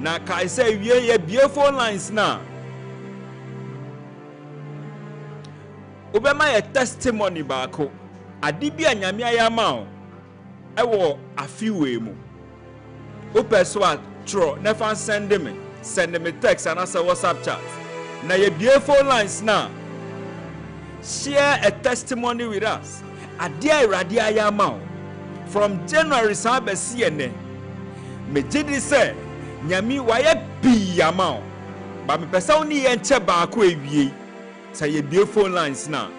na kai say ye beautiful lines na obema ye testimony baako ade bi anyame ayama o ewo afiwe mu opeswa tro never send me text and answer WhatsApp chat na ye beautiful lines na share a testimony with us adia irade ayama o from January sabesi ene me jidi say nyami waye bi yama o ba me pesa oni ye nche baako ewie say ye beautiful lines na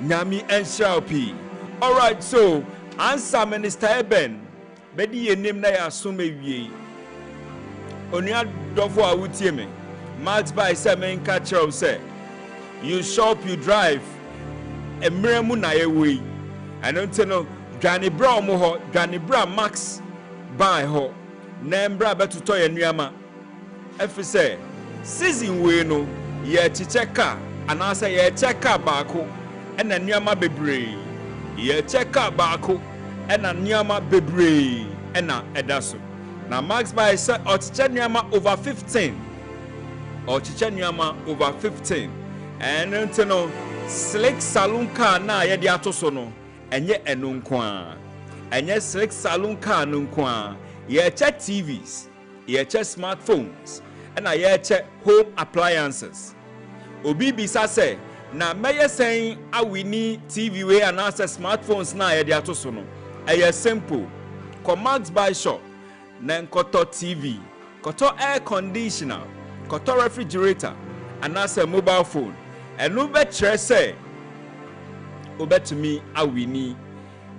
nyami enshaopi. All right, so answer Minister Eben bedi ye name na ya so mewie onua dofo a wutie me Max by say men catch you say you shop you drive emremu na ye we I don't know Johnny Bra mo ho Johnny Bra Max by ho na mbra betuto ye nuama efi say season we no ye chicheka anasa ye cheka baako ena nuama bebre ye cheka baako ena nuama bebre ena edaso na Max by say ochiche nuama over 15 ochiche nuama over 15 and no slick saloon car na ye de atoso no enye eno nko a enye slick saloon car no nko a ye che TVs ye che smartphones and ye che home appliances obi bisa say na meye sen awini TV we and access smartphones na ye de atoso no eye simple Max by shop na nkoto TV koto air conditioner koto refrigerator and access mobile phone and no betre say obetumi awini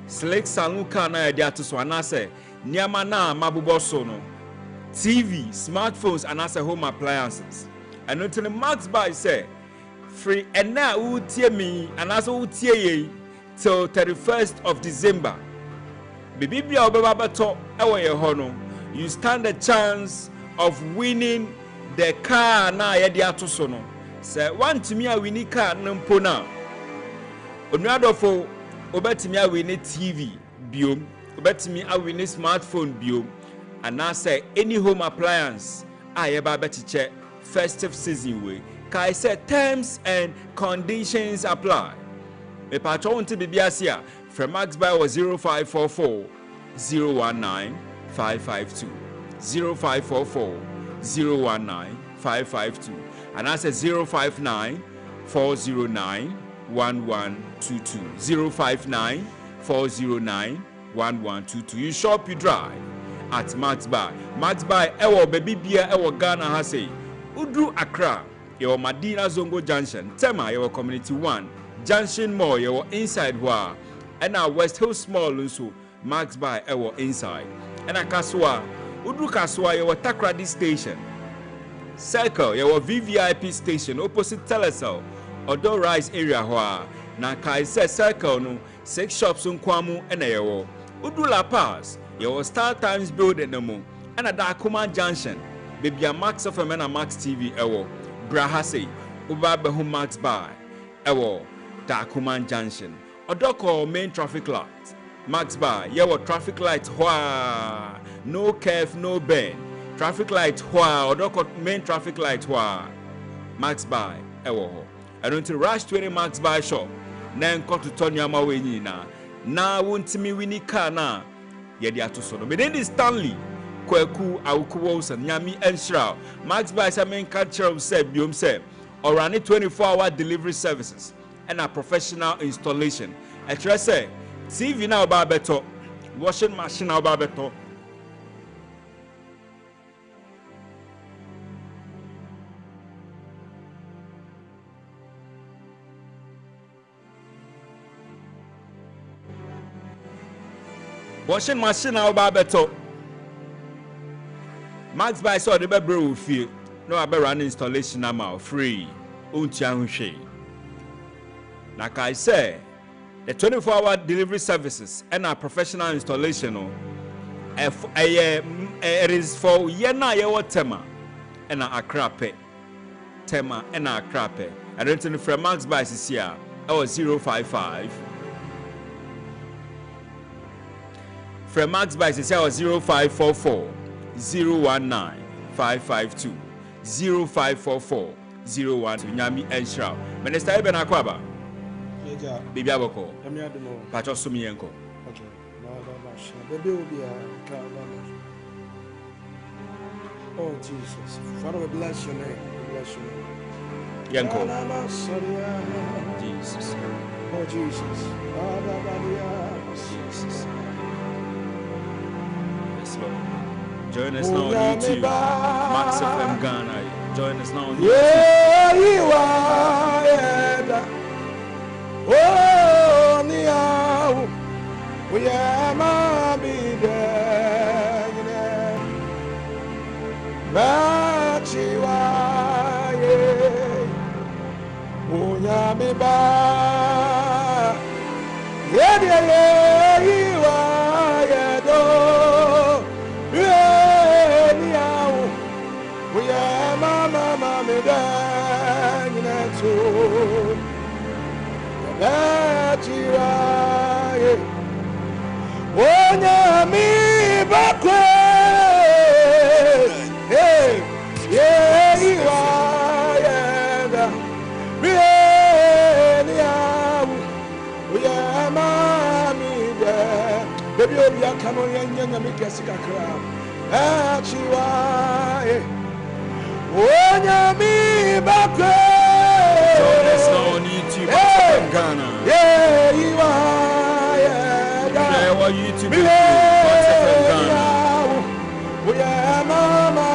slick saloon car na ye de atoso and access niama na mabubo so no TV smartphones and access home appliances and until Max by say free and now utie me and also utie ye till 31st of December. Baby bia obeba beto ewo ye ho no you stand a chance of winning the car na ye de atoso no. Say want me a winning car nampo na. Onuadofo obetimi a winning TV biom, obetimi a winning smartphone biom and now say any home appliance aye ba betiche festive season way. Kai said terms and conditions apply. Me patcho unti bibiasia from Max by was 0544 019 552 0544 019 552 and I said 059 409 1122 059 409 1122. You shop, you drive at Max by ewo baby bia ewo Ghana ha say Udu Accra your Madina Zongo Junction, Tema, your Community 1, Junction Mall, your inside wa, and our West Hill Small also, Max by our inside. And a Kaswa, Udu Kaswa, your Takradi Station, Circle, your VVIP station, opposite Telecel, Odo Rise area wa, na Kaise Circle no, 6 shops on Kwamu and Ayo, Udu La Paz, your Star Times building no mo, and a Dakuma Junction, baby a Max of a man a Max TV Ewo. Brahase, Uba Behu Max by Ewo, Dakuman Junction, Odoko main traffic light, Max by Yewo traffic light, Hwa, no curve, no bend, traffic light, Hwa, Odoko main traffic light, Hwa, Max by Ewo. I don't rush 20 Max by shop, Nan got to Tonya Maweni na won't me winnie car na, Yedi Atusono, but then is Stanley. Kweku Awuku and Nyami Enshra Max by Samen Culture said Biom said or running 24-hour delivery services and a professional installation. I try say TV now barbeto, washing machine now barbeto. Washing machine now barbeto. Max by saw the baby feel no about run installation now free. Like I say, the 24-hour delivery services and our professional installation it is for yena yewo tema and a crape tema and a crape. I don't know from Max by here. I was 055. From Max by here was 0544 019 552 0544 01 Nyami Enshra. Minister Eben Akwaba. Baby Aboko. Pacho Sumienko. Okay. Baby will be a oh Jesus. Father, we bless your name. We bless your name. Yanko. Jesus. Oh Jesus. Jesus. Yes, Lord. Join us now on YouTube. Max89.7fm Ghana. Join us now on YouTube. Yeah, you are. Oh, Niao. We are Mammy there. Machiwa. Oh, Yami Ba. Yeah, you are. We are Mama Danginato. That you are. When me back. Hey, yeah, you are. We are Mammy there. Baby, you are coming and make us a crowd. That you are. When me back. Join us now on YouTube. Max89.7fm Ghana. Yeah, you are. Share our YouTube. Max89.7fm Ghana. We are Mama,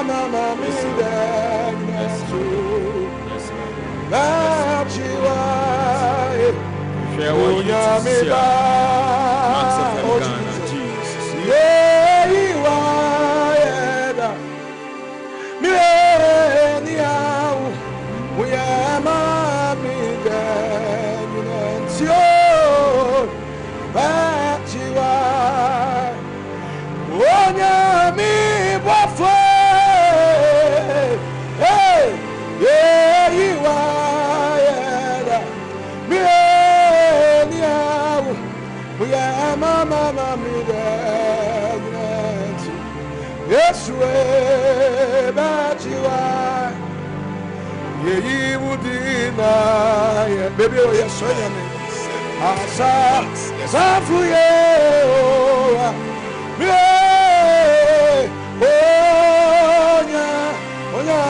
that you are. Share our YouTube. Max89.7fm Ghana. Jesus. Yeah, you are. We are Mommy, that you are. Oh, me, hey, yeah, you are. We are Mama, yes, that you are. Yeah, you would deny, baby, oh, yes, Asa, Safu, yeah,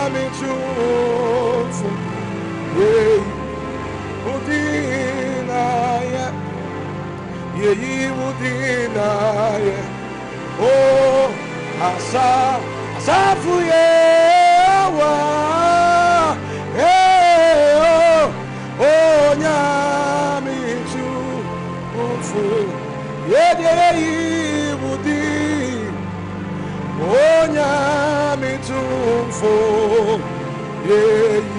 me too, yeah, would deny, yeah, you would deny, oh, Asa, Safu, yeah, oh, nyami tu ufu yede ibudi oh nyami tu ufu yeyi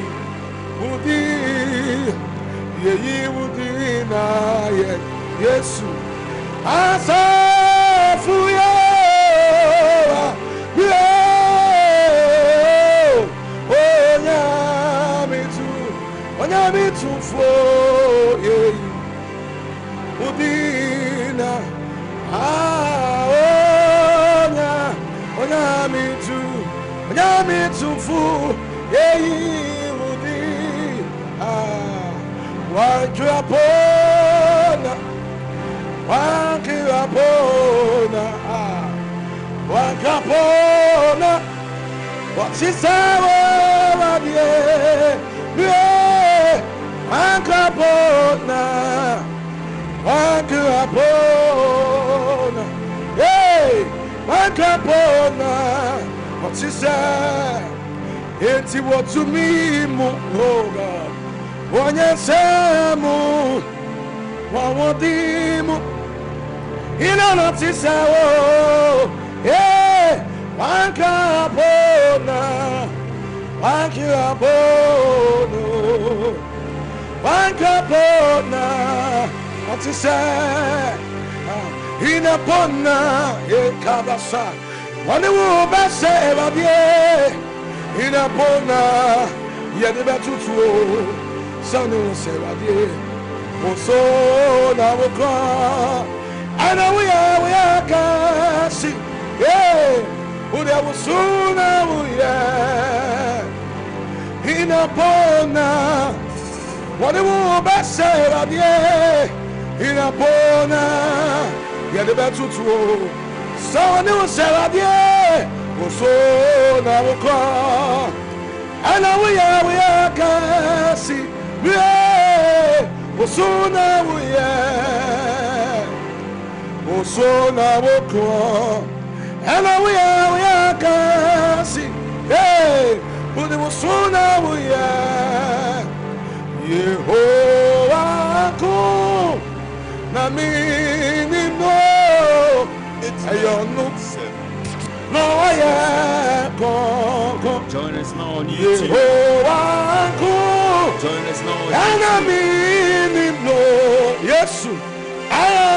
budi na Yesu asafu ye oh nyami tu fo yeyi udina nyami tu fo yeyi udi wakirapona what is our Wakapona, hey, Wakapona, what is that? It's what to me, oh God. One yasamu, one wadimu, in a notice, oh, hey, Wakapona, Wakapona, what is that? In a pona, a cabasa, one will be saved, in a pona, yet the better to son will say, so now we'll cry. I know we are, Cassie, yeah, who there was soon, we are. Inapona. What the woman best say about ye? Inapona. Yeah, the better to. So I knew say about ye. So now we call. And now we are kasi. So now we are. So now we call. And now we are kasi. Hey, but it was so now we are. Yehovah ko na mini no. It's ayonu. No, I am. Join us now on YouTube. Join us now on YouTube. No, yes, I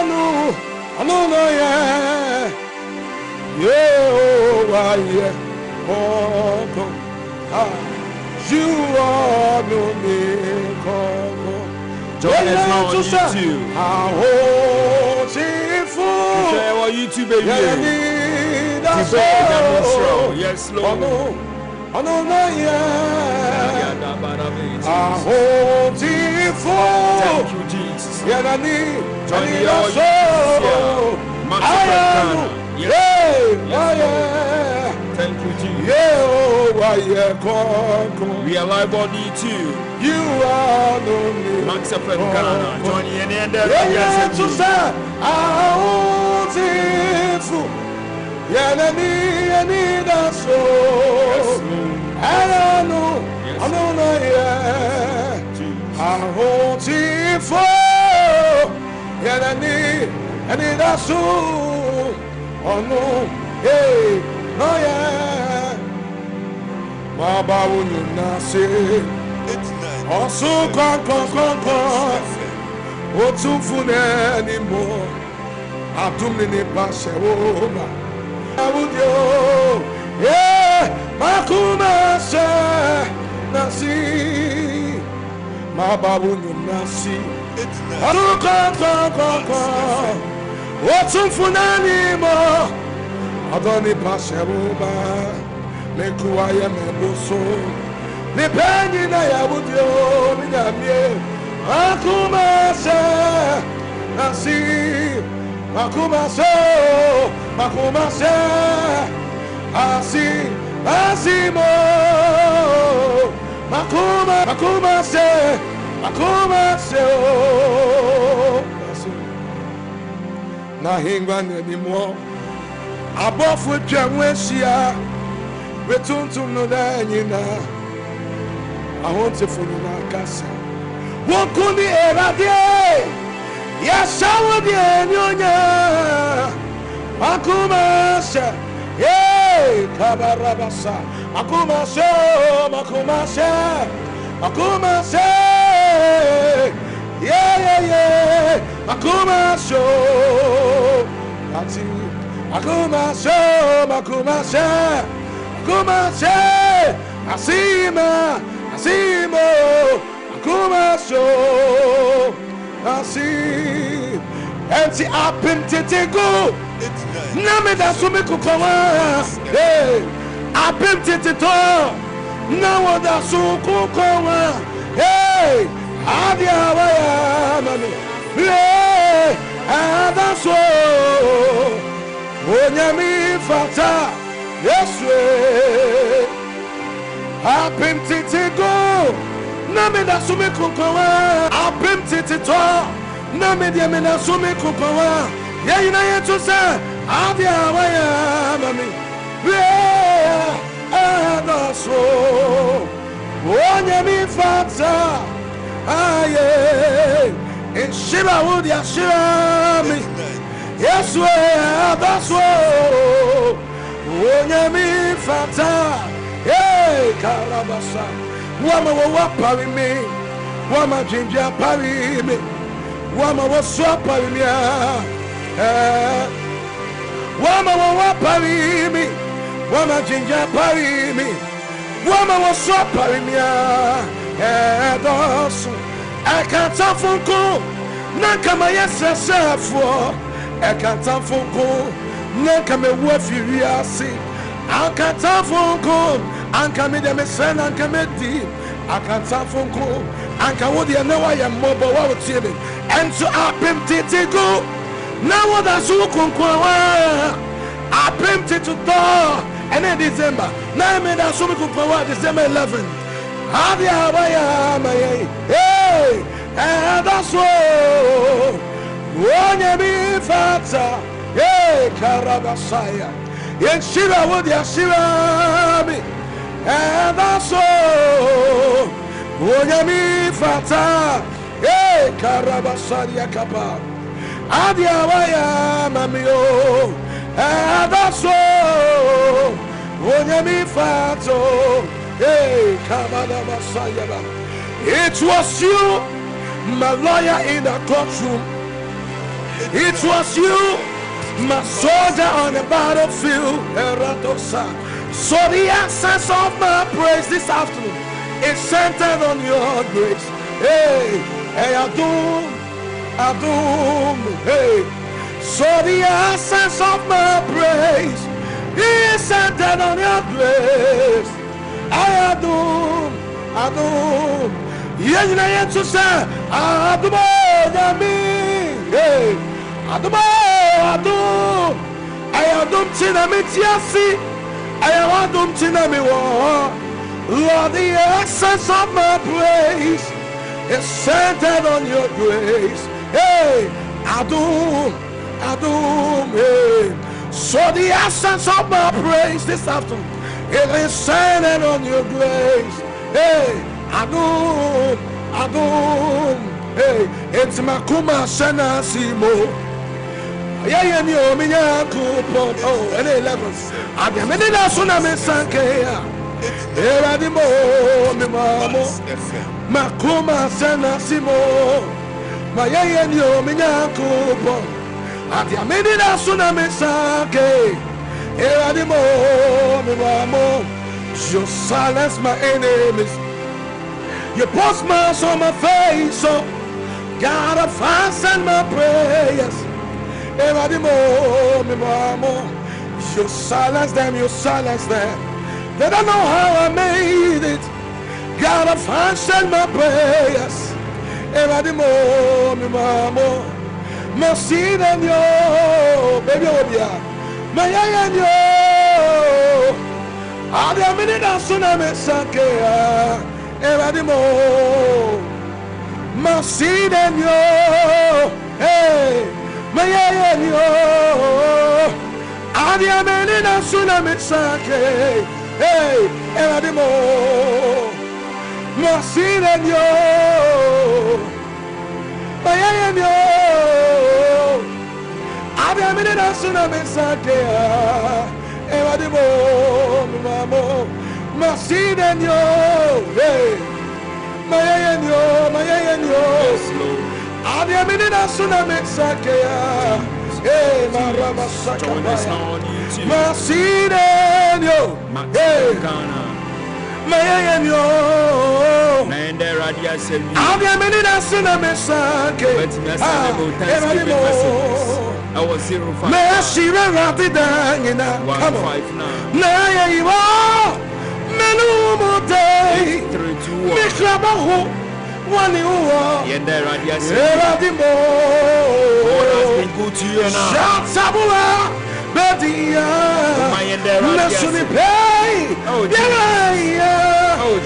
know. I know, no, yeah. You are no me. Join us now on YouTube. Share our YouTube, baby. Yes, Lord. I know, yeah. Thank you, Jesus. Join the all Max89.7fm. Yes. Thank you, Jesus. We are live on YouTube. You are no Max89 Ghana. Join the end there. Yes, I need a soul. I know, yeah. I want it for. Yeah, I need a soul. Oh no, hey, no, yeah. My babu, you not say. Also, come. What's too full anymore? I do many pass over. Yeah, Makuma Nasi, my babu Nasi. What's on Funanimo? I don't need Pasharuba, Mekuaya Mebuso, the penny I would do, Makuma Nasi, Makuma Asimo Makuma na hingwan anymore above with Jamwesia retuntum no danyina I want to follow na kasa wokuni erade yes I would nyonya Makuma yeah, Kabarabasa, Makuma yeah, Makuma that's it. Makuma Asimo, Makuma Empty up in go. Name da sumi kukawa. Hey, apem titito. Nawo da su kukawa. Hey, adia waya mami. Hey, adaso. Onyami fata. Yeswe. Apem titiko. Name da sumi kukawa. Apem titito. Name dia mena sumi kukawa. Yeah, you know you to say, I'll be away, mommy. Yeah, and also, when you meet Fata, aye, in Shiba would ya Shiba me. Yes, that's all. When you meet Fata, hey, Calabasa, Wama will parry me, Wama Ginger parry me, Wama was swap parry me. Wama wa pari mi, wama jinja pari mi, wama wa so pari mi dos. I can't funko, nakama yesefo. I can't funko, nakame wafiriasi. I can't funko, ankame de mesen ankame di. akantafunku anka wo de na wa ye mmobo wa wotie me enso apem tete go na wo da so konkon wa apem tete to ene December na me da so konkon wa December 11 hadi abaya maye hey that's so wonye mi fata hey karabasaya yen shira wo dia shira mi that's so wonye mi fata hey karabasaya kapa hadi abaya mamio that's so wonye mi fato hey karabasaya. It was you, my lawyer in the courtroom. It was you, my soldier on the battlefield. So the essence of my praise this afternoon is centered on your grace. Hey, hey, Adum, hey. So the essence of my praise is centered on your grace. Hey, Adum. Yena yentu sa adumo yami hey adumo ayadum tina mitiasi ayadum tina miwo. Lord, the essence of my praise is centered on your grace. Hey adum hey. So the essence of my praise this afternoon, it is centered on your grace. Hey Adum, hey, it's Makuma Sana Simo. Yeah, you minya kupon. Oh, and 11. I'm a minute as soon as I sank. Eradimo, Mimamo, Makuma Sana Simo. My yeah, you minya kupon. I'm a minute as soon as I sank. Eradimo, Mimamo, you silence my enemies. You put smiles on my face, so God, I fasten my prayers. You silence them, They don't know how I made it. God, I fasten my prayers. Mercy them, yo, baby, my and yo. I'll be a minute as soon as I sank. Eradimo, mercy then yo, hey, my yo, I am in a tsunami sake, hey, Eradimo, mercy then yo, my yo, I am in a tsunami sake, Eradimo, mamo. Mercy then yo, hey, my I am in a tsunami sakea, hey, Marama Sakaya. Mercy then yo, hey, my I am in a tsunami sakea, I was 05. Mercy rapid down, come on, now you are. Day, Mikrabaho, one you are, Eradimo, good to you now. Sabua, Bedia, Nassuni Pay, oh,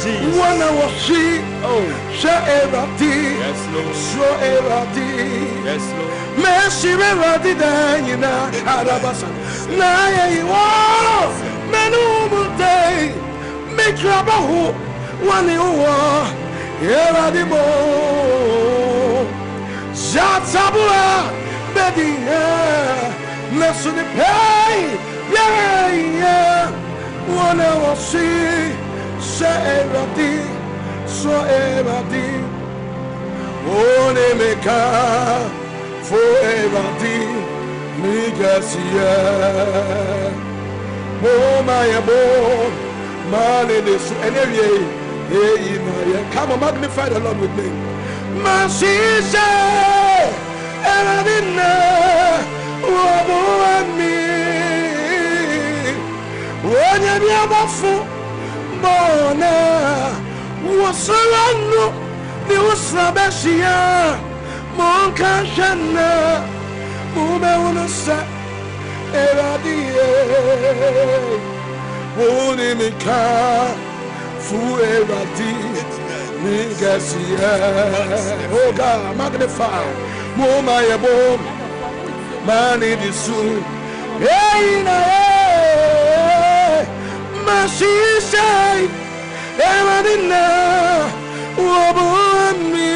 gee, one hour she, oh, Shaerati, yes, Lord, Shaerati, yes, Lord, Messi Radi Dana, Arabasa, Naya, you are, Menumu Day. Mikrabaho, one you are, Eradimo, Zatabua, Bedia, Nassuni Pay, yeah, one hour see, Saerati, so Erati, one meka, for Erati, Migasia, oh my boy. Man in this anyway, come on, magnify the Lord with me. Masisa, Eradina, Wabo and me. When you have a fool, Bona, Wasarano, the Wasabasia, Monka Shana, Mumaunasa, Eradie, Wonimika, Fueradi, Nigasia, oh God, magnify, Momaya Bom, Mani di Su, Hey, Masisai. Eradina, Wabumi,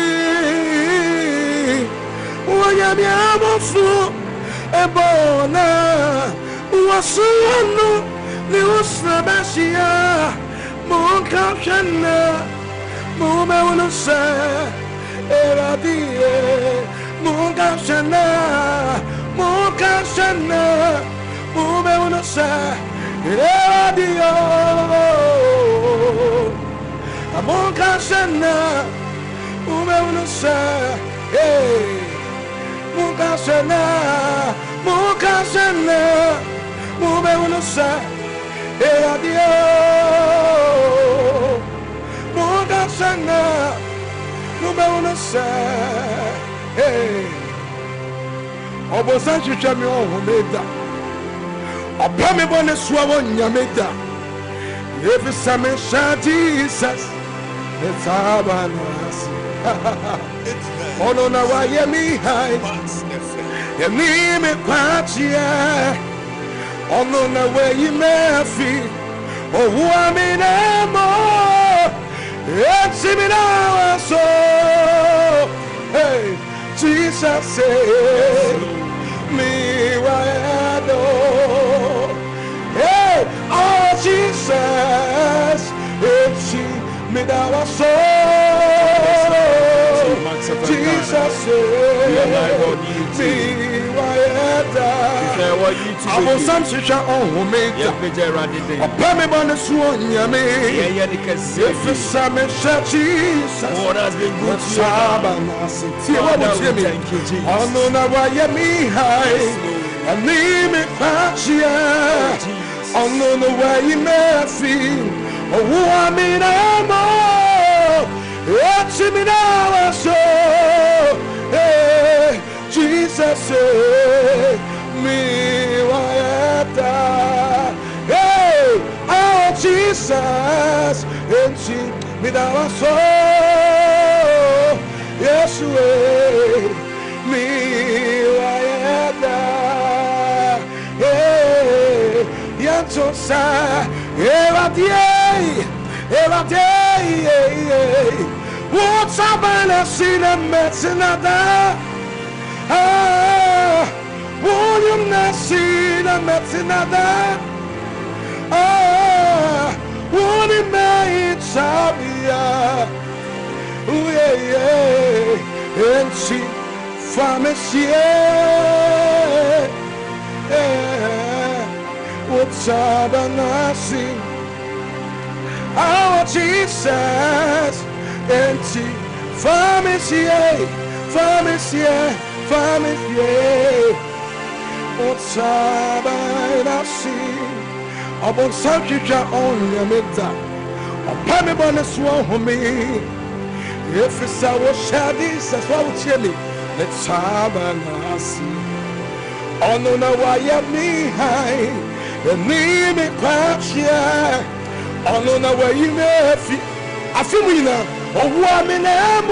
Wayamiamofu, Ebona, Wasuano, Neusnabasia, Monkashana, Mumaunasa, Eradie, Monkashana, Monkashana, Mumaunasa, Eradio. Monkashana, Umeunasa, hey, Monkashana, Monkashana, Umeunasa, hey, adio, Monkashana, Umeunasa, hey, Obosanchi Chami Omeda, Obami Boneswa Nyameda, if it's some Jesus. It's Abanas. Oh no, now I am me high. You need me patchia. Oh no, now where you may feel. Oh, who am in a more. It's me now, so. Hey, Jesus said, me, why I know. Hey, oh, Jesus, it's you. Me that was so Jesus me I was some such a home made a pammy bonus one yame if it's some Jesus what has been good Sabanas what was me oh no now why me high and name it patchia oh no why you may feel. Oh, I mean, I'm all. It's me now, so. Hey, Jesus, me, why hey, oh, Jesus, and she me now, so. Yes, me, why hey, Yantosa, every day, what's up? I see the medicine that won't you not see the medicine that won't it make Sabia? And she pharmacy, what's up? I see. Oh, Jesus, and she, pharmacy, what's up, I see, about such a on your meta, a pammy bonus one me. If it's our shadis, that's what would tell me. Let's have an see. Oh, no, no, why you me high, and me me patch, oh no, no, where you may feel. I feel me now. Oh, woman, I'm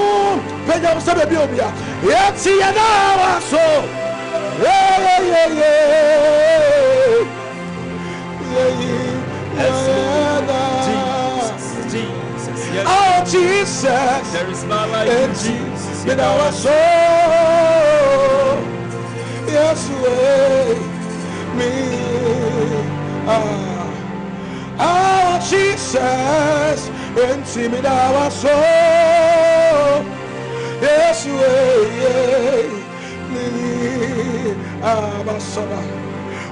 pay up some Biobia. Yes, see, and now, so. Jesus. Oh, Jesus. There is none like Jesus. In our soul. Yes, me. Oh, Jesus, and see me now, our soul. Yes,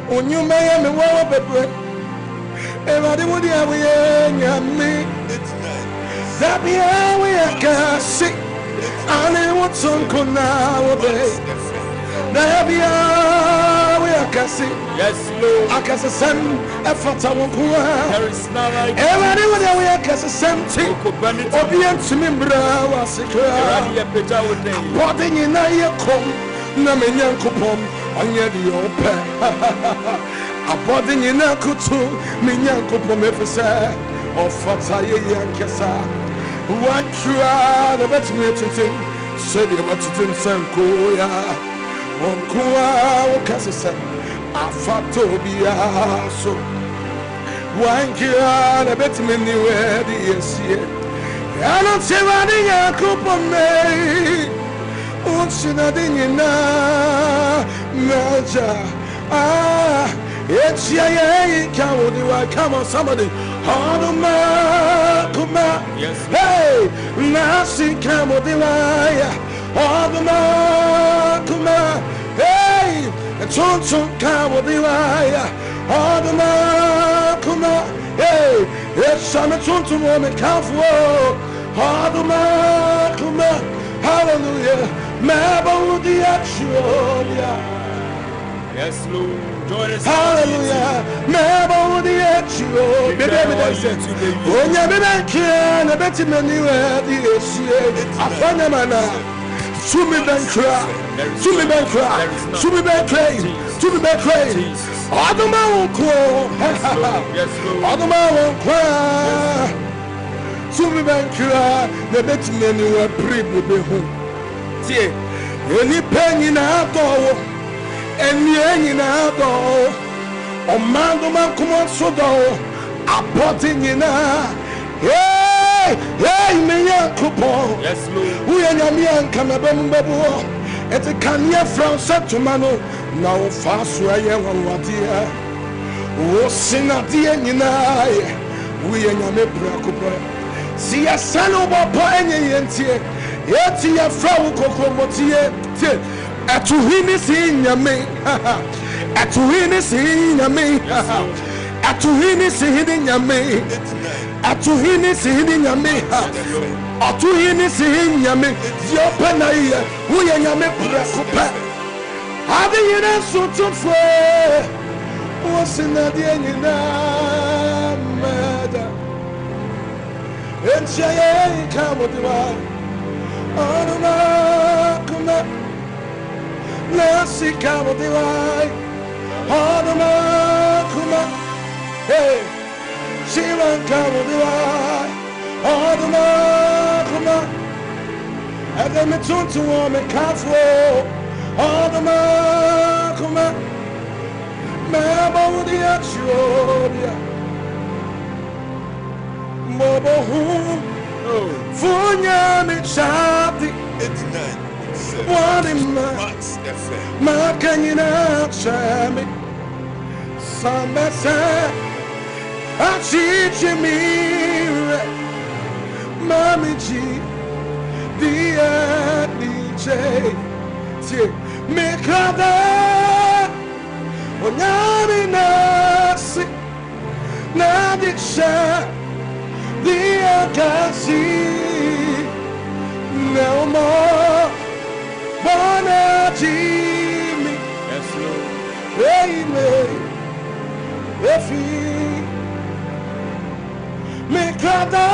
when you may me walk a break, everybody would have me. That be how we can see. I know what's on now. That be how we can see. Yes, Lord. I can send a photo of who there is none like everybody would have Yes, Samti, Obient Mimbra was a body in a come, Namian Kupom, on your open. A body in a kutu, Minyan Kupom, if I say, or Fataya Yankasa. One try the better meeting, said you want to do some cool. On Kua, Cassis, a fatobia so. One kira the better many where the yes, I don't say running a cup of me. Unsinadina Naja. It's ya, come on, somebody. Haduma, Kuma, hey, Nasi Camodilaya, Haduma, Kuma, hey, Tonson Camodilaya, Haduma, Kuma, hey, it's some Tonson woman, Kafu, Haduma, Kuma, hallelujah, Mabodi Actualia. Yes, Lord. Hallelujah, Mabodi Actual, baby, when you can, I bet you many where the I found them and Sumi Bankra, Sumi Bankra, Sumi Bankra, Sumi Bankra, Adama won't cry, Adama won't cry, Sumi Bankra, the bet many were pre-baby home. See, any penny in our door. And in our door, oh, man, come on, so do a potting in a hey, me, coupon. Yes, Lord. We are young, come a bamboo at the Kanya from Satumano. Now, fast where I am, what dear. Oh, sin at the end, we are young, see a son of a pioneer, and tear, yet see a frau cocoa, at win is in your me, at win is in your me, at win is in your me, at win is in your me, at win is in your me, your penaya, we are your me, having it as so to fray, what's in the end in the matter, and say, come with the one, oh, come up. Nasi kamo diwai, Hadama kuma, hey, Shivan kamo diwai, Hadama kuma, and then it's on to woman kafu, Hadama kuma, Mabo di actuodia, Mobo hum, Funya mi chati, it's not. What in my can you not share me? Some say I teach me, Mommy G, DJ, me kada, Onyami nasi, Nadisha, the Akasi, no more. Bona Jimmy, yes, Lord. Amen. Efi, me kada,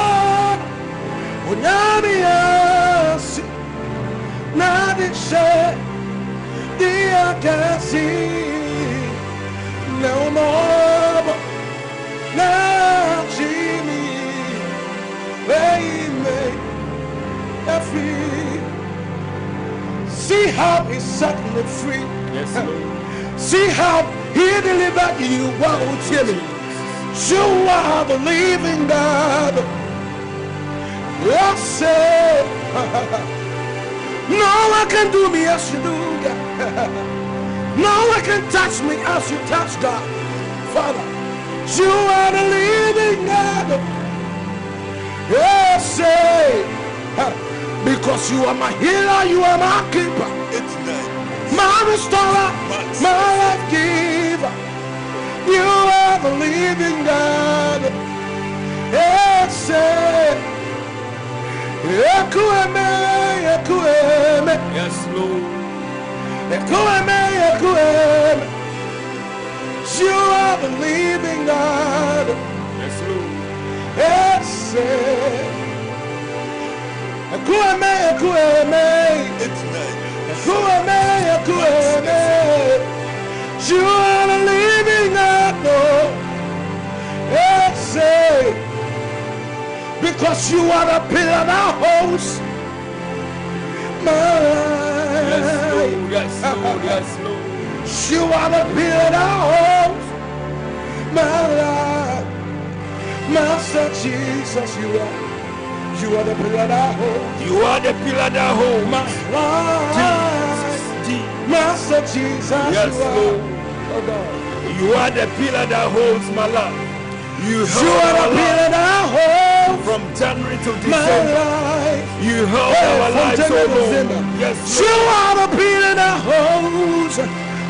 Onyami asi, Nadisha, diakasi, no more. Na Jimmy, Amen. Efi. See how he set me free. Yes, Lord. See how he delivered you. Wow, tell me. You are the living God. Yes, sir. No one can do me as you do, God. No one can touch me as you touch God. Father, you are the living God. Yes, sir. Because you are my healer, you are my keeper, my restorer, my life giver. You are the living God. Yes, Lord. You are the living God. Yes, Lord. Yes. say, Akuame, you are the living apple. Say, because you are the pillar that holds my life. Yes, Lord, yes, Lord. You are the pillar that holds my life. Master Jesus, you are the pillar that holds. You are the pillar that holds my life. Jesus. Master Jesus, yes, you are. Lord. Oh God. You are the pillar that holds my life. You are the pillar that holds from January to December. My life. You hold our lives so long. Yes, Lord. You are the pillar that holds my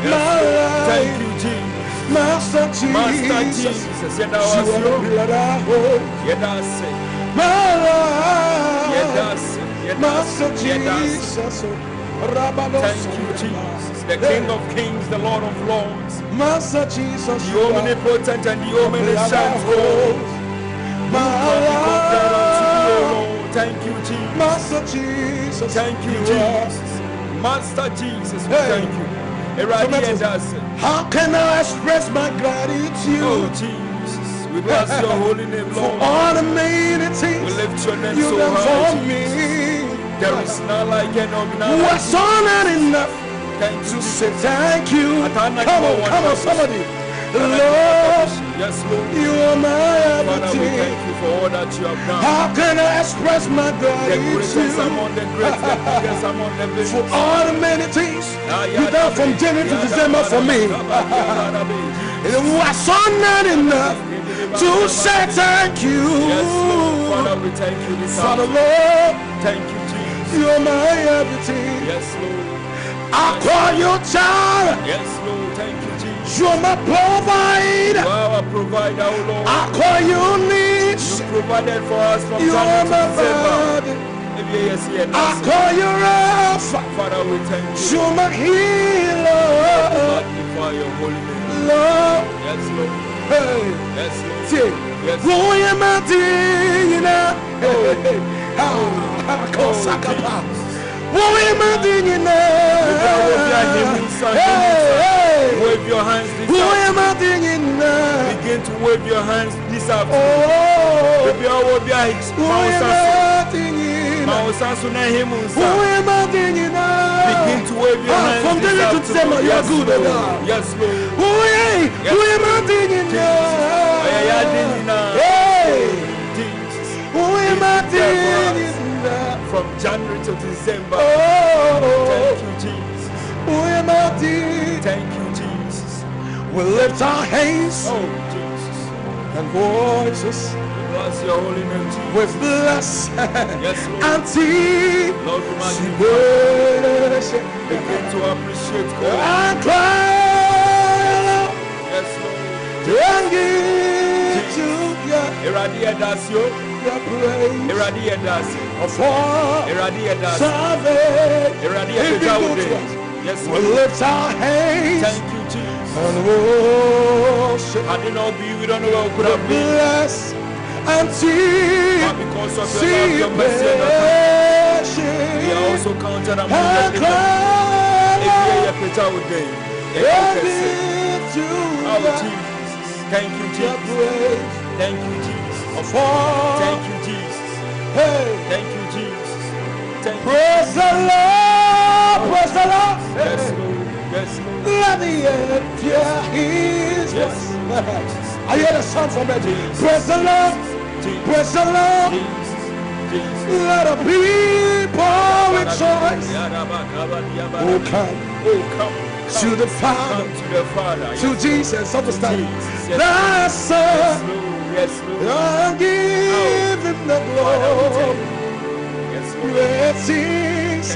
life. Thank you, Jesus. Master Jesus. You are the pillar that holds my life. Master Jesus. Thank you, Jesus. The King of Kings, the Lord of Lords. Master Jesus. The omnipotent and the omniscient God. Thank you, Jesus. Master Jesus. Thank you, Jesus. Master Jesus, we thank you. How can I express my gratitude? Oh, Jesus. We bless your holy name, Lord. For all the many things we lift your name you so done high, for me. There is none like you, none like you. Not enough thank you to say thank you. Come on, somebody. Lord, yes, Lord. You are my everything. Father, we thank you for all that you have done. How can I express my gratitude? For all the many things you done from January to December for me. It was not enough to say thank you. Yes, Lord. Father, we thank you this Father, Lord, thank you, Jesus. You are my everything. Yes, Lord. I call you child. Yes, Lord. Thank you, Jesus. You are my provider. You are our provider, oh Lord. I call you needs. You provided for us from you January to December. I call you Rapha. Father, we thank you. You are my healer. Magnify your holy name. Lord. Yes, Lord. Hey. Yes, Lord. See. Yes. Who am I doing now? Wave your hands this afternoon. Begin to wave your hands this afternoon. Begin to wave your hands from this January to December. You are good. Yes, Lord. Who am I thinking from January to December. Thank you, Jesus. Thank you, Jesus. We lift our hands Jesus. and voices. Bless your holy name, Jesus. We bless yes, Lord. Auntie. Lord, begin to appreciate God. And cry. Yes, Lord. And give to Eradia Dasio. Eradia Dasio. Yes, we lift our hands. Thank you, Jesus. And worship. Had it not be, we don't know what could have been. Bless and see. But because of your love, your mercy, and your kindness, we are also counted among the living. Oh, Jesus. Thank you, Jesus. Thank you, Jesus. Thank you, Jesus. Thank you, Jesus. Thank you. Praise the Lord. Praise the Lord. Yes, Lord. Yes, Lord. Let the earth hear his voice. I hear the sound from it. Praise the Lord. Praise the Lord. Let the people rejoice. Oh, come to the Father, to Jesus, understand. The Son, and give him the glory. Blessings.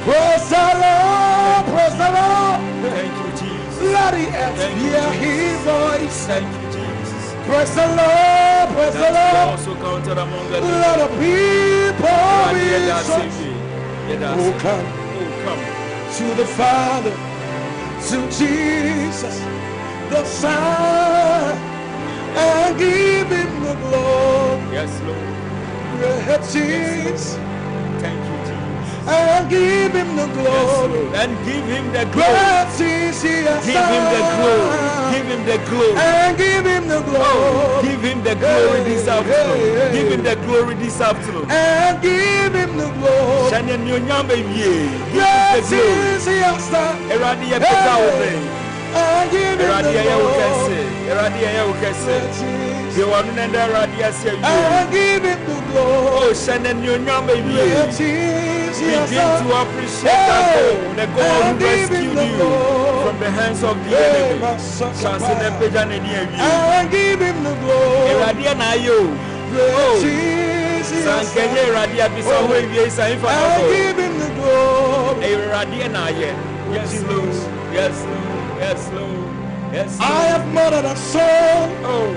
Praise the Lord, praise the Lord. Thank you, Jesus. Let the earth hear his voice. Thank you, Jesus. Praise the Lord, praise the Lord. Also counted among the Let the people rejoice. Oh, come to the Father, to Jesus, the Son, and give him the glory. Yes, Lord. Jesus. Thank you, Jesus. And give him the glory. Yes, Lord. And give him the glory. Give him the glory. Give him the glory. And give him the glory. Oh, give him the glory this afternoon. Give him the glory this afternoon. And give him the glory. Shania nyonyam baby. Give him the glory. Eradi ya peta obe. And give him the glory. Eradi ya ukese. You want to eradi ya se. And give him the glory. Oh, Shania nyonyam baby. Begin to appreciate that God, the God who rescued you from the hands of the enemy. And give him the glory. Eradi na yo. Oh, Sankenye Radia Bisawe Yesa in front of give him the glory. Radia na ye. Yes, Lord. Yes, Lord. Yes, Lord. Yes, Lord. I have murdered a soul. Oh,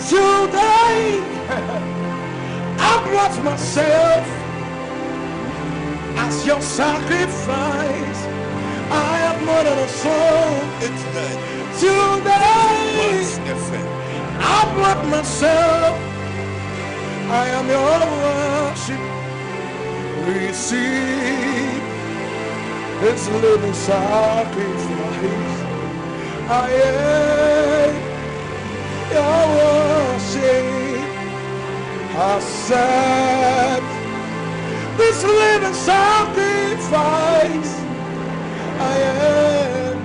today I brought myself as your sacrifice. I have murdered a soul. Today I brought myself. I am your worship. Receive this living sacrifice. I am your worship. Accept this living sacrifice. I am.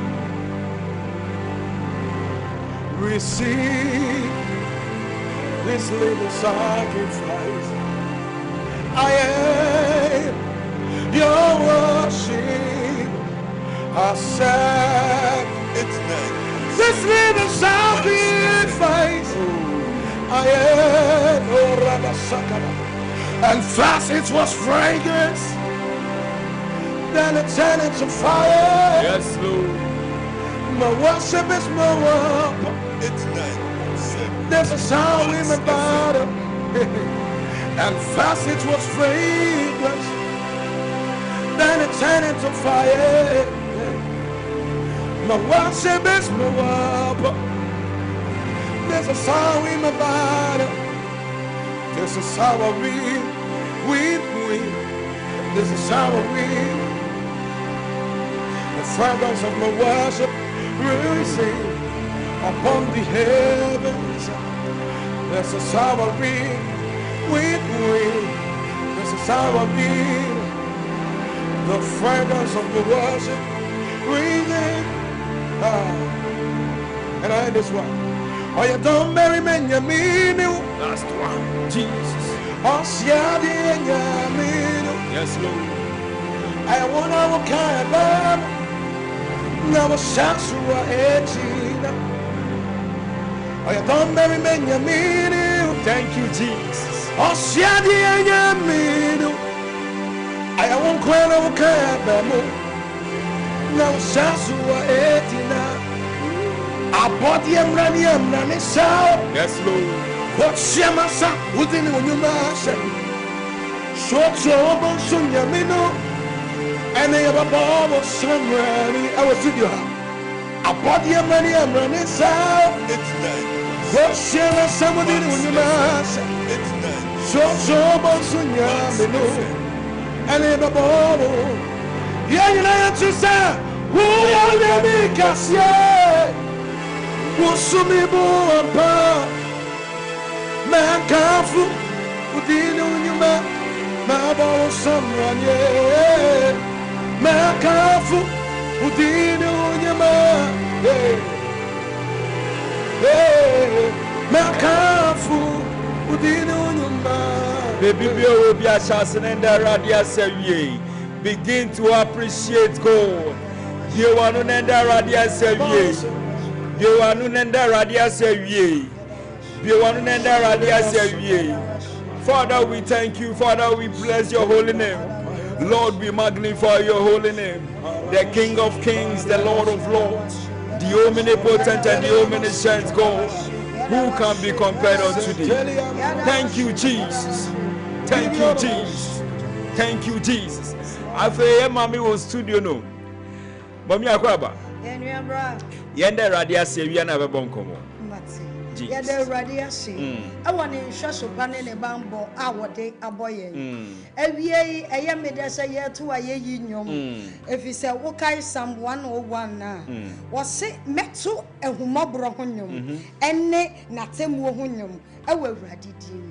Receive this living sacrifice. I am your worship. Accept this living sacrifice. I am. Oh, Rabasakara. And first it was fragrance, then it turned into fire. yes, Lord. My worship is my weapon. This is how we my body. And first it was fragrance, then it turned into fire. My worship is my weapon. This is how we my body. This is how I read. This is how I read. The fragrance of my worship rising upon the heavens. This is how I read. This is how I read. The fragrance of the worship rising. And I had this one. Oh, you don't marry me, you mean you. Last one, Jesus. Oh, Yes, Lord. I want our kind of now a chance to oh, you don't marry me, you mean you. Thank you, Jesus. Oh, I won't cry our kind of now a chance to I bought the running sound. Yes, Lord. What's your massa within your master? Short your soon, Yamino, and they have a ball of somewhere. I was in your house. I bought the money, I'm running south. What's your massa within your master? Short your soon, Yamino, and they have a ball. Yeah, you know, to say, who are they make us? Yeah, what's to me, boy? Man can't fool within your man. My boy, someone, yeah. Man can't fool within your man. Man can't fool within your man. Baby, will be a chance and the radia say, begin to appreciate God. You want to end the radia say, you want to end the radia say, Father, we thank you. Father, we bless your holy name. Lord, we magnify your holy name. The King of Kings, the Lord of Lords, the omnipotent and the omniscient God. Who can be compared unto thee? Thank you, Jesus. Thank you, Jesus. Thank you, Jesus. I feel mommy was studio no. Mommy akwaba. Yende radia se wi na be bonkomo. ya de awurade ase ewa ne hweso pa ne bambo a wode aboye awie eye mede se ye to aye yi nyom efi se wo kai Psalm 101 na wo se meto ehumobro ho nyom enne natemu ho nyom ewa awurade di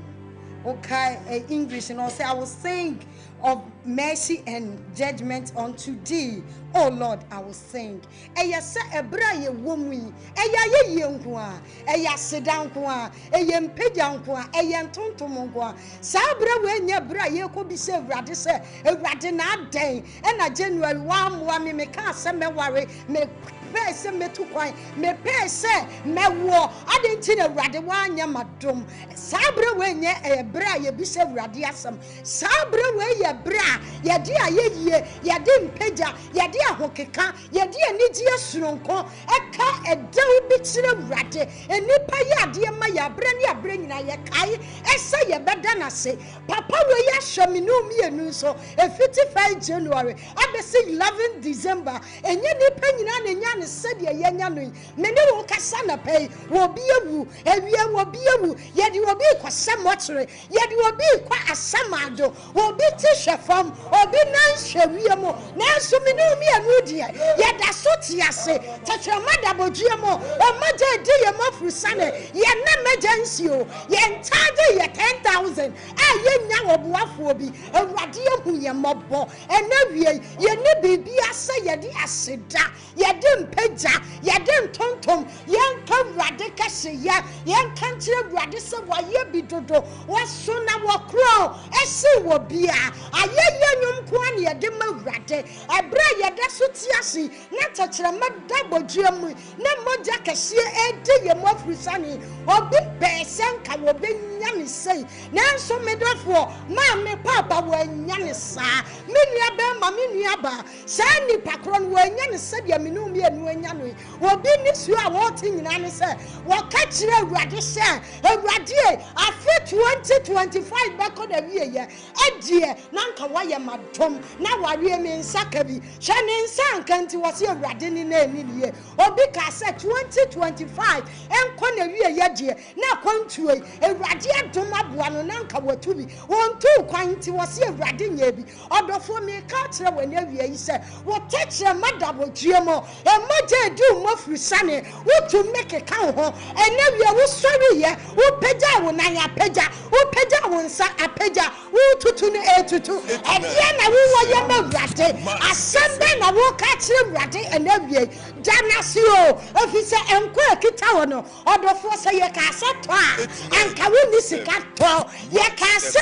okay, English, and also I will sing of mercy and judgment unto thee, oh Lord. I will sing. Eya sa ebra ye womi, eya ye nkwa, eya sedan kwa, eya mpeja nkwa, eya ntontom nkwa. Sa bra we nya bra ye ko bi se Awurade se Awurade na adan, e na January 1 me ka se me ware me pese metu kwan me pese mewo adenti na Awurade wanya madom sabre we nye ebra ye bi se Awurade asam sabre we ye bra ye de ayeye ye de mpeja ye de ahokeka ye de anigi asunonko eka edew bi kire Awurade enipa ye ade ma ya bra ne abra nyina ye kai esa ye beda na se papa we ye hwaminu mienu so 55 January abesi 11 December enye nipa nyina na nya ne said ye nya no mene wo kasa na pay wo bi ewu ewie wo bi ewu ye di wo bi kwasa motre ye di wo bi kwa asamado wo bi ti hwefam obi nan hwewie mo na so mene mi anu die ye da so ti ase tetrema da bodue mo o maja di ye mo frusane ye na emergency o ye ntade ye 10,000 a ye nya wo boafo bi Awurade ehu ye mobo enawie ye ne bibi ase ye di aseda ye di mpeja ye di ntontom ye nka Awurade kase ye nka nkire Awurade se wa ye bidodo waso na wokro ese wo bia ayeye nyum ko an ye de ma Awurade ebra ye da so ti ase na tekyere ma da bodua mu na moja kase edi ye mo frusani obi pesen ka wo benya ne sei na nso medofo ma me papa wo anya ne saa me nua be ma me nua ba saa ni pakro no wo anya ne se dia me no mi anu anya no obi ni su a wo ti nyina ne se wo ka kire Awurade se Awurade afi 2025 bako da wie ye adie na nka wa ye madom na ware me nsaka bi hwe ne nsanka nti wo se Awurade ni na ani nie obi ka se 2025 enko na wie ye die na kwantuo Awurade adom aboa no na nka watu bi won tu kwan nti wo se Awurade nya bi odofo me ka kire we na wie yi se wo tekire madabodue mo emoje du mo frusane wo tu make ka ho ena wie wo sori ye wo peja wo nan apeja wo peja wo nsa apeja wo tutu ne etutu ebia na wo wo ye ma Awurade asende na wo ka kire Awurade ena wie janasi o ofise enko ekita wo no odofo se ye ka se to a anka wo ni sika to ye ka se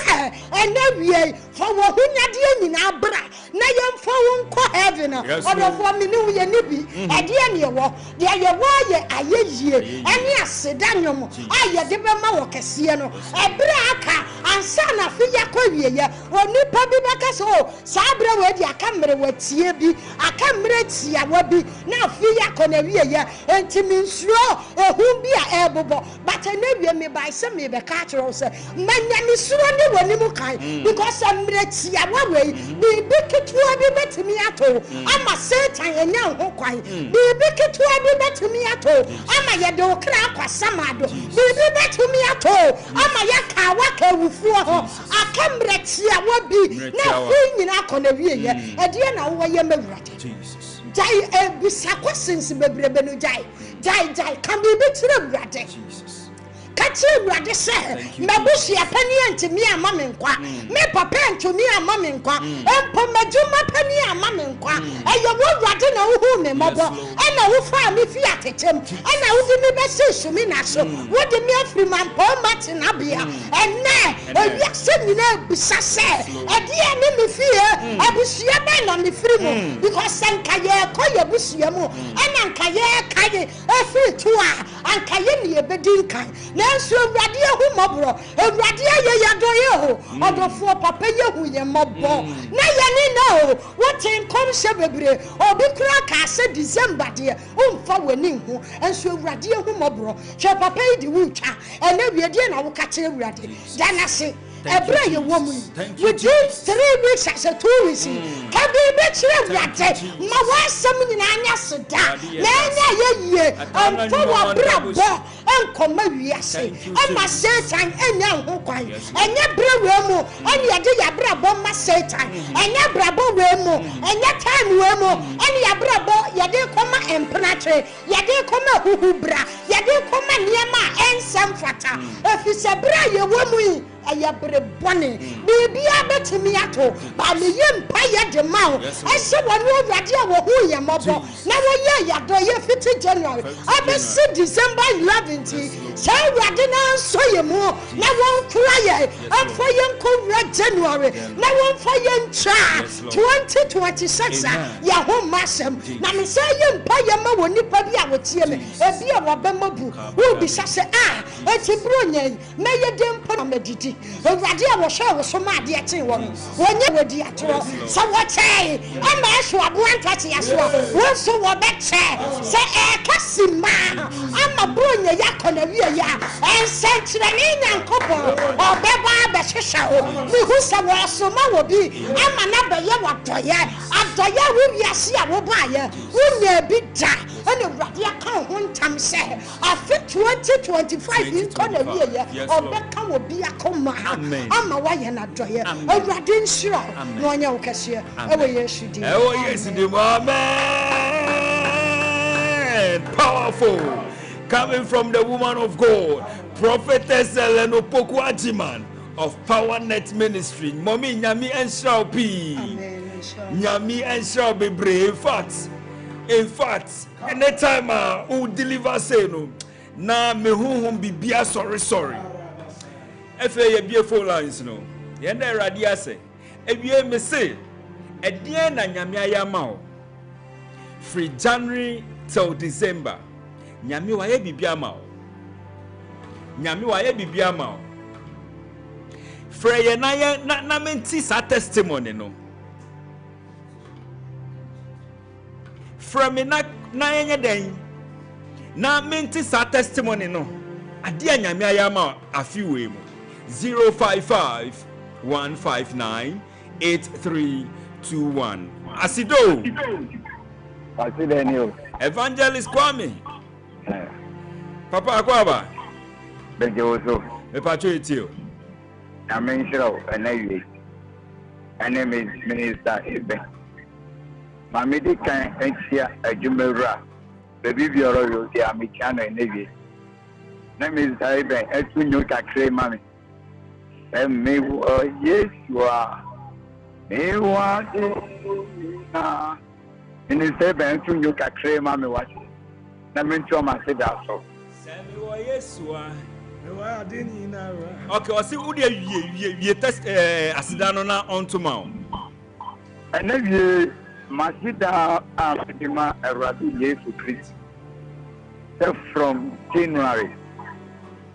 ena wie fo wo hunyade nyina bra na ye mfo wo nko heaven odofo mi ni wo ye ni bi ede ne wo de ye wo ye ayeyie ene aseda nyom aye de be ma wo kese no ebra aka ansa na fi ya kwa wie ye oni pa bi baka so sabra we di aka mere watie bi aka mere tia wa bi na fi ya ko na wie ye enti mi nsuro ehun bi a ebobo but na wie me bai se me be ka kiro se manya mi suro ni woni mu kan because mere tia wa we bi ketua bi betimi ato ama Satan enya ho kwan bi ketua bi betimi ato ama ye de okra kwasamado bi betimi ato ama ye ka waka wufuo ho akamre tia wa bi na hu nyina akona wie ye ede na wo ye mawurade Jesus jai bisakwa sinsi bebrebe no jai kan bi betire Awurade Jesus kachi Awurade se mabushi apani antimi ama me nkwa me papa antimi ama me nkwa empo maduma pani ama me nkwa eyo Awurade na wo hu me mobo ena wo fa me fi atetem ena wo di me be sesu me na so wo di me afri mampo mati na bia ene ewia se nyina bisa se ede ne me fie abusia be na me firi mo because sanka ye koye busia mo ena nka ye kaye afri to a anka ye ne bedin kan nanso Awurade hu mobro Awurade ye yadoye ho odofo papa ye hu ye mobo na ye ni no what in come she bebre obi kura ka se December de umfa wani hu enso Awurade hu mobro che papa yi di wutwa ena wie de na wo ka kire Awurade danase Ebra ye woman. Within 3 weeks as a 2 weeks. Can be better that my wife summon Anya Suda. Nanya ye and for brabo and come we say. And my Satan and young Hokai. And your brabo and your brabo my Satan. And your brabo wemo and your time wemo and your brabo yade come and penetrate. Yade come hubra. Yade come niama and some fata. If it's a bra ye woman. Ayabre bonne bibi abetimi ato ba me yem paye de ma I say one awurade a wo hu ye mobo na wo ye yado ye fiti January abesi December 11th say awurade na so ye mu na won kura ye afo ye nkowura January na won fa ye ntra 2026 ya ho masem na me say ye paye ma wo nipa bi a wo tie me ebi a wo be mabu wo bi sa se eti bronye me ye dem pa na medidi Awurade a wo hwe wo so ma de ete wo no wonye wadi atoro so wo chai ama eso aboanta te yaso wo so wo be che se kasima ama bronye yakona wie ya ensentre ni nyankopo obeba be hwehwa o mi hu se wo so ma wo bi ama na be ye wadoye adoye wo wiase a wo ba ye wonya bi da ene Awurade aka ho ntam se afi 2025 in kona wie ye obeka wo bi akoma Ama wa ye na doye Awurade nshira no anya wo kase ewo Yesu di amen. Powerful coming from the woman of God, prophetess Eleno Pokuajiman of Power Net Ministry. Mommy nyami enshira pi nyami enshira be brave. In fact anytime who deliver say no na me honhom bibia sorry Efe ye beautiful lines no. Yenda Awurade ase. Ewie me say edie na nyame ayama o. Free January till December. Nyame wa ye bibia ma o. Nyame wa ye bibia ma o. Free ye na menti sa testimony no. From me na yenye den. Na menti sa testimony no. Ade nyame ayama afiwe mu. 055-159-8321. Asido. Asido. Evangelist Kwame. Papa Akwaba. Bejoso. Me pacho etio. Amen shiro enayi. Ene me minister Ebe. Mami di kan entia adwumawura. Bebi bioro yo dia me kan enayi. Na minister Ebe etunyo kakre mami. Me Yeshua, me want na. Minister Ben to you can claim me watch. Na me to my say that so. Me Yeshua. Okay, I see who you test asidano na onto ma. And then you masida asidima Rabbi Yesu Christ. From January.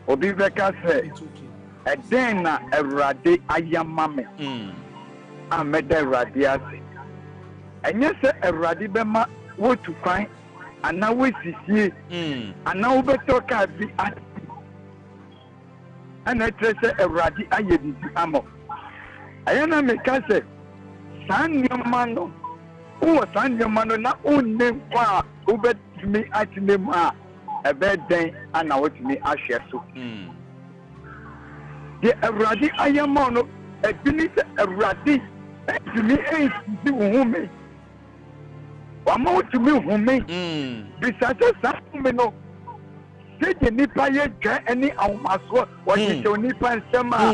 Obi beka say then Awurade ayamame ameda Awurade ase enye se Awurade bema wotu kwan ana wesisie ana wo beto ka bi ana trese Awurade ayebibi amo ayana meka se sanyoma no wo sanyoma no na onne kwa wo betumi atinemu a ebe den ana wotumi ahwe so the Awurade ayama no ebini se Awurade etumi esi wuhume wama otumi hume bisase sa hume no seje nipa ye dwa eni awmaso wodi se nipa nsema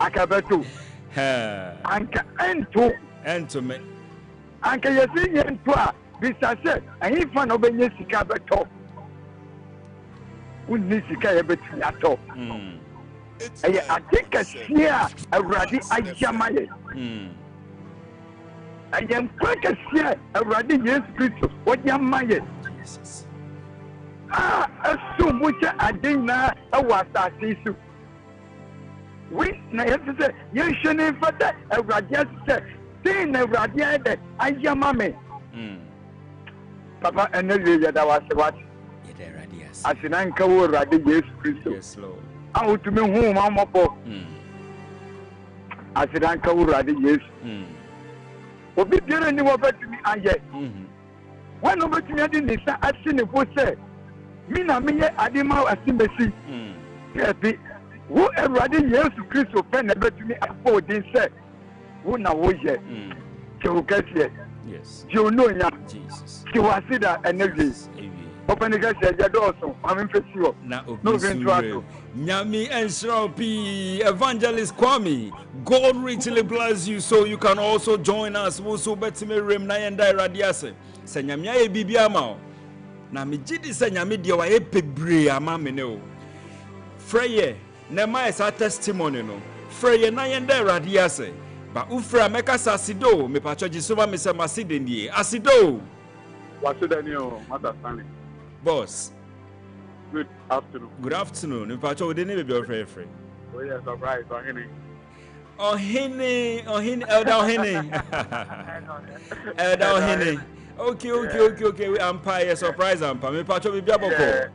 akabeto anka ento me anka yesi yento a bisase ayi fa no benye sika beto unni sika ye betu ato Aye, I think a share Awurade ayamaye. I am quick a share Awurade Yesu Kristo oyamaye. Assume which I did not was that issue. We na say you shouldn't for that Awurade said, "Say Awurade ayamame." Papa, and that was what? As in Anka Awurade Yesu Kristo. Yes, Lord. Out to me whom I'm up. asidanka urade yes obi biara ni wo betumi aye when no betumi ade ni sa asine fo se mi na me ye ade ma asimesi ebi wo Awurade Yesu Kristo fe na betumi afọ din se wo na wo ye chewukase yes jewunonya Jesus chewasida energy open the gate ya do so am fesiwo na obi Nyami Ensropi Evangelist Kwame, God richly bless you so you can also join us wo so betime rem na yenda radiase se nyame aye bibia ma o na me gidi se nyame de wa ye pebre ama me ne o freye na my testimony no freye na yenda radiase ba ufra meka sasido me pachoji so ba me se maside nie asido Wasidaniyo Mata Stanley. Boss. Good afternoon. Good afternoon. In fact, we didn't be your friend. Oh yes, surprise. Ohene. Elder Ohene. Okay. We umpire surprise umpire. Me pacho be bia boko.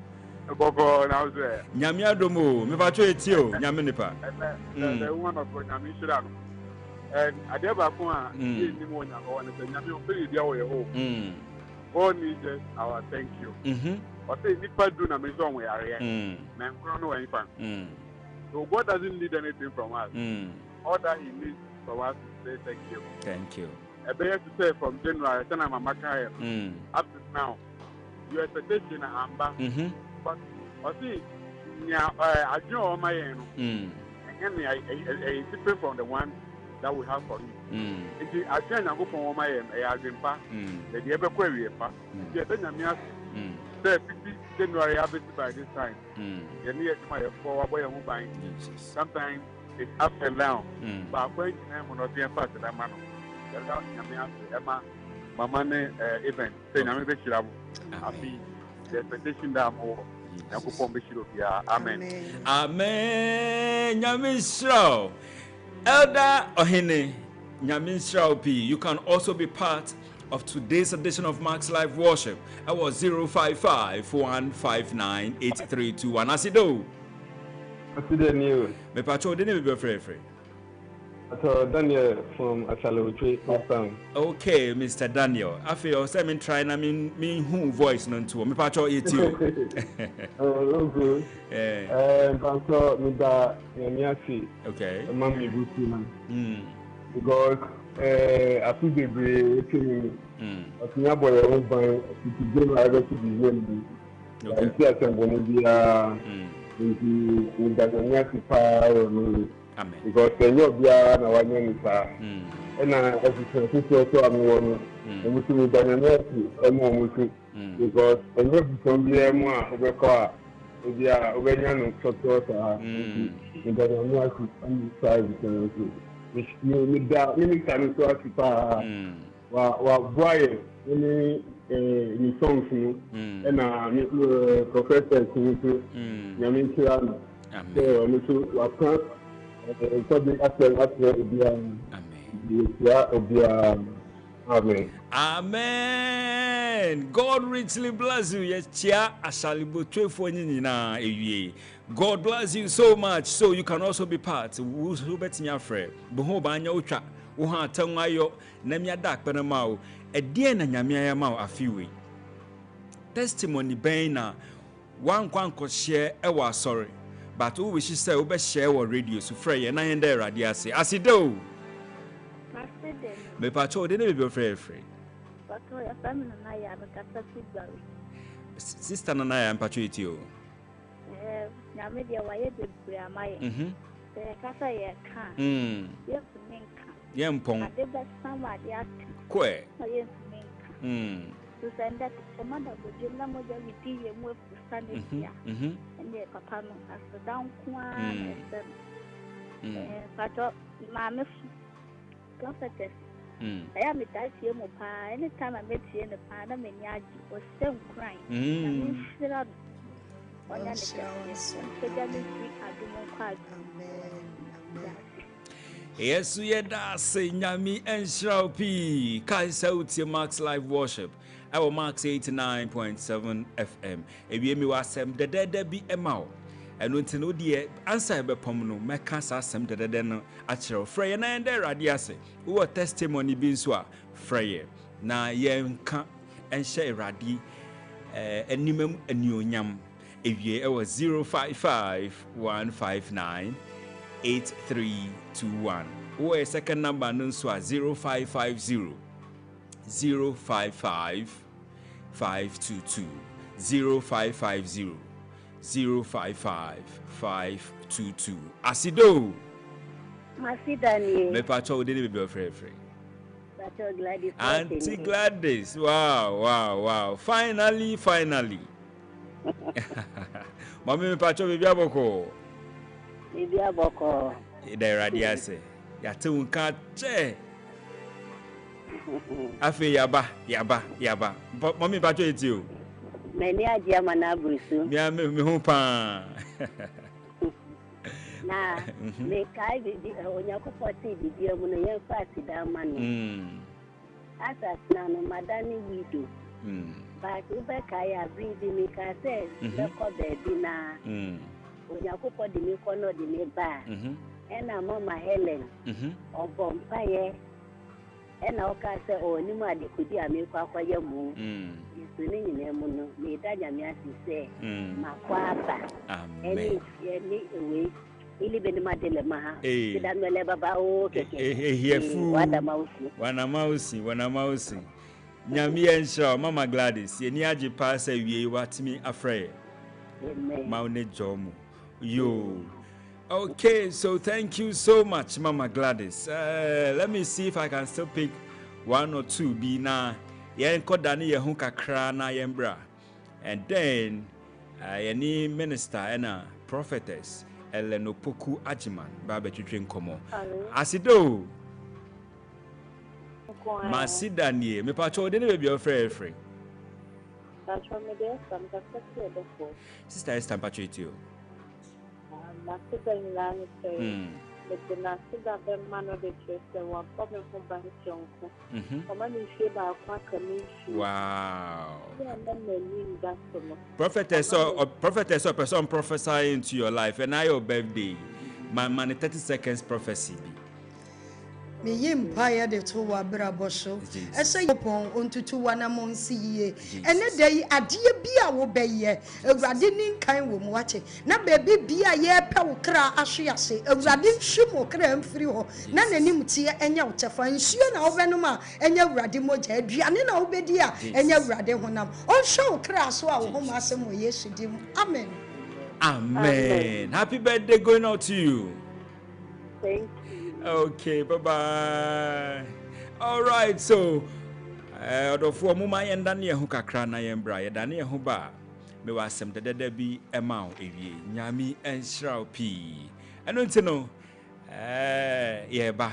Boko now there. Nyame adomo. Me pacho etio. Nyame nipa. The one of Nyame shira no. And adeba ko a ni mo nya ko na Nyame o peli dia wo ye ho. God needs our thank you. But say nipa do na me so we are here. Na nkro no wan fan. So God doesn't need anything from us. All that He needs from us is say thank you. Thank you. I better to say from January, then I'm a Maca up to now. Your expectation amba. But I see, I know my end. And I different from the one that we have for you. I tell you, go for my end. I have been pa. The ever query pa. You tell me, say 50 January by this time. You need to my forward boy and mobile. Sometimes it's up and down. But when you will not be fast that man. Mama event say na me be shirabu abi the expectation that more yakupon be shiro bia amen nyame shiro Elder Ohene nyame shiro P. You can also be part of today's edition of Max Live Worship. I was 055-159-8321 asido new me pacho de ne be free Daniel from Ashalotwe, Town. Okay, Mr. Daniel. I feel I'm trying. I mean, who voice none to me? Pacho it you. Oh, good. Pastor, me da Yamiasi. Okay. Mami Butina. Because I feel the great thing. I think I boy I by to go I go to the room. Okay. I see I can go be in the Yamiasi power. Amen. Because the job ya na wanyoni sa na efficiency so am wonu emutu mi dynamic emo mutu because enye from bia mu a obekọ a obia obenya no soto sa in dynamic and size which you da ni kan so atipa wa boy ni songs no na mi professor so nyame kira no so mutu wa kan Amen. God richly bless you. Yes, chia ashalibo 12 nyina ewie. God bless you so much. So you can also be part. Who betinya frɛ. Bo ba anya otwa. Wo ha tanwayo na mia dak pena mawo. Edie na nyame aya mawo afiwe. Testimony ben na wan kwanko share ewa asɔre. But who wish say we share our radio so free na yenda radio ase asido me pacho de ne be free pacho ya family na ya bakata sigari sister na ya pacho itio nyame dia waye bebre amaye kasa ye ka ye funinka ye mpon ade ba sama ade at kwe ye funinka to send that commander go jumla moja viti ye mwe fusane ya ende papa no asodan kwa pato mama prophetess aya me datie mo pa anytime I met you in the pa na me nyaji o sem crying na me shira onya ne ke jani si adumo kwa amen yes we da say nyami enshira P kaisa utie Max Live Worship our Max 89.7 FM ebi mi wasem dedede bi emao and until no dear answer be pomno meka sa asem dedede no achero frey na ende awurade ase wo testimony bi nso a frey na yenka enhye awurade animam anionyam ewie e was 0551598321 wo second number no nso a 0550 055 522 0550 055 522 Asido Masidani me pacho de be free Pacho Gladys Auntie Gladys wow finally Mami me pacho be biaboko ida radiase ya te unka che afi yaba mami pacho etio meni ajia mana brusu me hu pa na me kai bi onyakopoti bi mu no yen fast da ma no asas na no madani wido ba ku be kai abi di mi ka se be ko be bi na onyakopoti mi ko no di me ba ena mama Helen obo mpaye ena oka se oni ma de kudi amekwa kwaye mu yesu ni nyine mu no me da nyame asise makwaba amen eni ewe ili beni madele maha sida mele baba o keke ehefu wana mausi nyame ensho mama Gladys eni age pa sa wie watimi afre amen maune jomu yo. Okay, so thank you so much, Mama Gladys. Let me see if I can still pick one or two. Be na yen kodani ye hu kakra na yembra, and then any minister and a prophetess Eleno Poku Ajiman Baba Chutrin Komo. Asido Masidani, me pacho didn't be your free. Sister is Tampacho. Wow. Prophetess or person prophesying into your life, and now your birthday, my 30 seconds prophecy. Me yim paya de to wa brabosho ese yopon ontutu wana monsi ye ene dey ade bia wo beye awurade nin kan wo mu wache na baby bia ye pe wo kra ahwe ase awurade hwe mo kra mfiri ho na nanim tie enya wo tefa nsuo na wo benom a enya awurade moja aduane na wo bedi a enya awurade honam onhwe wo kra so a wo ho asem wo Yesu dim amen. Happy birthday going out to you. Thank you. Okay, bye-bye. All right, so odofo muma yenda ne ho kakra na yembra yeda ne ho ba me wasem dedede bi ema ewie nyami enhra pi eno ntino yeba